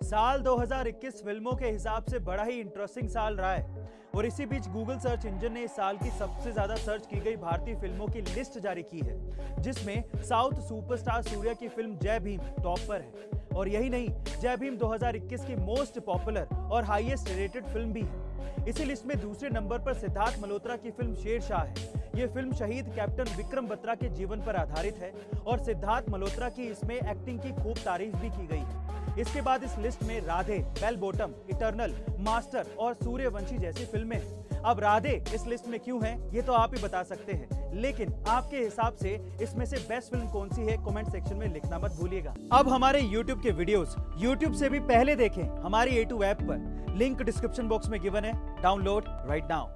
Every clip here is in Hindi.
साल 2021 फिल्मों के हिसाब से बड़ा ही इंटरेस्टिंग साल रहा है और इसी बीच गूगल सर्च इंजन ने इस साल की सबसे ज्यादा सर्च की गई भारतीय फिल्मों की लिस्ट जारी की है, जिसमें साउथ सुपरस्टार सूर्या की फिल्म जय भीम टॉप पर है। और यही नहीं, जय भीम 2021 की मोस्ट पॉपुलर और हाईएस्ट रेटेड फिल्म भी है। इसी लिस्ट में दूसरे नंबर पर सिद्धार्थ मल्होत्रा की फिल्म शेरशाह है। ये फिल्म शहीद कैप्टन विक्रम बत्रा के जीवन पर आधारित है और सिद्धार्थ मल्होत्रा की इसमें एक्टिंग की खूब तारीफ भी की गई है। इसके बाद इस लिस्ट में Radhe, bell bottom, eternal, master और सूर्यवंशी जैसी फिल्में हैं। अब राधे इस लिस्ट में क्यों है, ये तो आप ही बता सकते हैं, लेकिन आपके हिसाब से इसमें से बेस्ट फिल्म कौन सी है, कमेंट सेक्शन में लिखना मत भूलिएगा। अब हमारे YouTube के वीडियोस YouTube से भी पहले देखें हमारी A2 ऐप पर, लिंक डिस्क्रिप्शन बॉक्स में गिवन है, डाउनलोड राइट नाउ।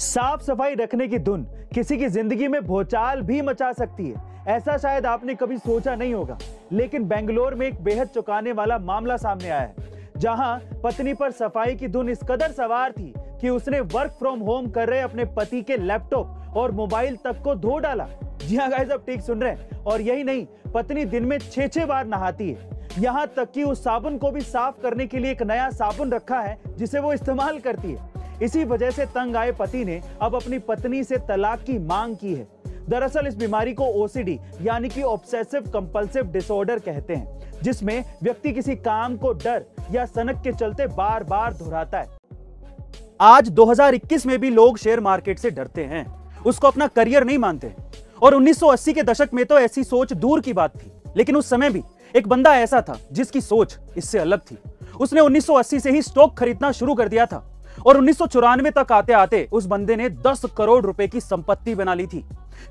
साफ सफाई रखने की धुन किसी की जिंदगी में भूचाल भी मचा सकती है, ऐसा शायद आपने कभी सोचा नहीं होगा। लेकिन बेंगलोर में एक बेहद चौंकाने वाला मामला सामने आया है, जहां पत्नी पर सफाई की धुन इस कदर सवार थी कि उसने वर्क फ्रॉम होम कर रहे अपने पति के लैपटॉप और मोबाइल तक को धो डाला। जी हाँ गाइस, आप ठीक सुन रहे हैं। और यही नहीं, पत्नी दिन में 6 बार नहाती है, यहां तक कि उस साबुन को भी साफ करने के लिए एक नया साबुन रखा है जिसे वो इस्तेमाल करती है। इसी वजह से तंग आए पति ने अब अपनी पत्नी से तलाक की मांग की है। दरअसल इस बीमारी को OCD यानी कि ऑब्सेसिव कंपल्सिव डिसऑर्डर कहते हैं, जिसमें व्यक्ति किसी काम को डर या सनक के चलते बार बार दोहराता है। आज 2021 में भी लोग शेयर मार्केट से डरते हैं, उसको अपना करियर नहीं मानते। और 1980 के दशक में तो ऐसी सोच दूर की बात थी, लेकिन उस समय भी एक बंदा ऐसा था जिसकी सोच इससे अलग थी। उसने 1980 से ही स्टॉक खरीदना शुरू कर दिया था और 1994 तक आते आते उस बंदे ने 10 करोड़ रुपए की संपत्ति बना ली थी।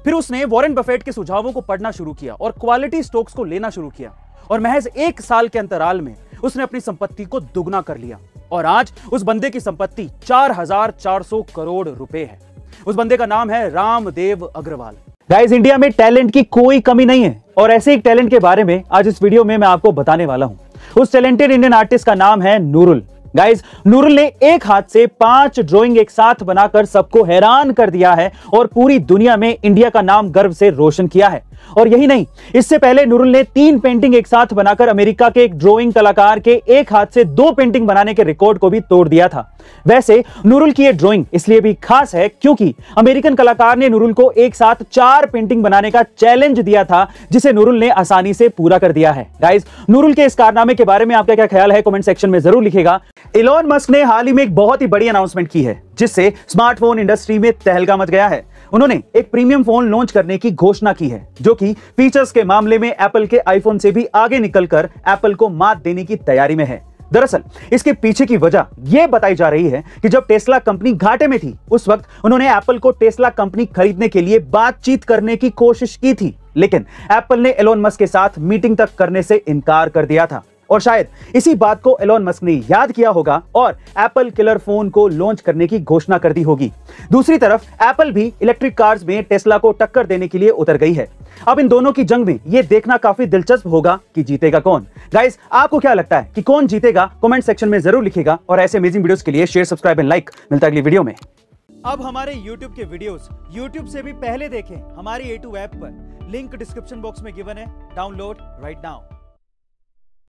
फिर उसने वॉरेन बफेट के सुझावों को पढ़ना शुरू किया और क्वालिटी स्टॉक्स को लेना शुरू किया और महज 1 साल के अंतराल में उसने अपनी संपत्ति को दुगना कर लिया और आज उस बंदे की संपत्ति 4400 करोड़ रुपए है। उस बंदे का नाम है रामदेव अग्रवाल। गाइस, इंडिया में टैलेंट की कोई कमी नहीं है और ऐसे एक टैलेंट के बारे में आज इस वीडियो में मैं आपको बताने वाला हूं। उस टैलेंटेड इंडियन आर्टिस्ट का नाम है नूरुल। गाइस, नूरुल ने एक हाथ से 5 ड्राइंग एक साथ बनाकर सबको हैरान कर दिया है और पूरी दुनिया में इंडिया का नाम गर्व से रोशन किया है। और यही नहीं, इससे पहले नूरुल ने 3 पेंटिंग एक साथ बनाकर अमेरिका के एक ड्राइंग कलाकार के एक हाथ से 2 पेंटिंग बनाने के रिकॉर्ड को भी तोड़ दिया था। वैसे नूरुल की ये ड्राइंग इसलिए भी खास है क्योंकि अमेरिकन कलाकार ने नूरुल को एक साथ 4 पेंटिंग बनाने का चैलेंज दिया था, जिसे नूरुल ने आसानी से पूरा कर दिया है। गाइस, नूरुल के इस कारनामे के बारे में आपका क्या ख्याल है, कमेंट सेक्शन में जरूर लिखिएगा। इलॉन मस्क ने हाल ही में एक बहुत ही बड़ी अनाउंसमेंट की है, जिससे स्मार्टफोन इंडस्ट्री में तहलका मच गया है। उन्होंने एक प्रीमियम फोन लॉन्च करने की घोषणा की है, जो कि फीचर्स के मामले में एप्पल के आईफोन से भी आगे निकलकर एप्पल को मात देने की तैयारी में है। दरअसल इसके पीछे की वजह यह बताई जा रही है कि जब टेस्ला कंपनी घाटे में थी, उस वक्त उन्होंने एप्पल को टेस्ला कंपनी खरीदने के लिए बातचीत करने की कोशिश की थी, लेकिन एप्पल ने एलोन मस्क के साथ मीटिंग तक करने से इनकार कर दिया था। और शायद इसी बात को एलोन मस्क ने याद किया होगा और एप्पल किलर फोन को लॉन्च करने की घोषणा कर दी होगी। दूसरी तरफ एप्पल भी इलेक्ट्रिक कार्स में टेस्ला को टक्कर देने के लिए उतर गई है। अब इन दोनों की जंग में यह देखना काफी दिलचस्प होगा कि जीतेगा कौन। गाइस, आपको क्या लगता है कि कौन जीतेगा, कमेंट सेक्शन में जरूर लिखिएगा और ऐसे अमेजिंग वीडियोस के लिए शेयर, सब्सक्राइब एंड लाइक। मिलता है अगली वीडियो में। अब हमारे YouTube के वीडियोस YouTube से भी पहले देखें हमारी A2 ऐप पर, लिंक डिस्क्रिप्शन बॉक्स में गिवन है, डाउनलोड राइट नाउ।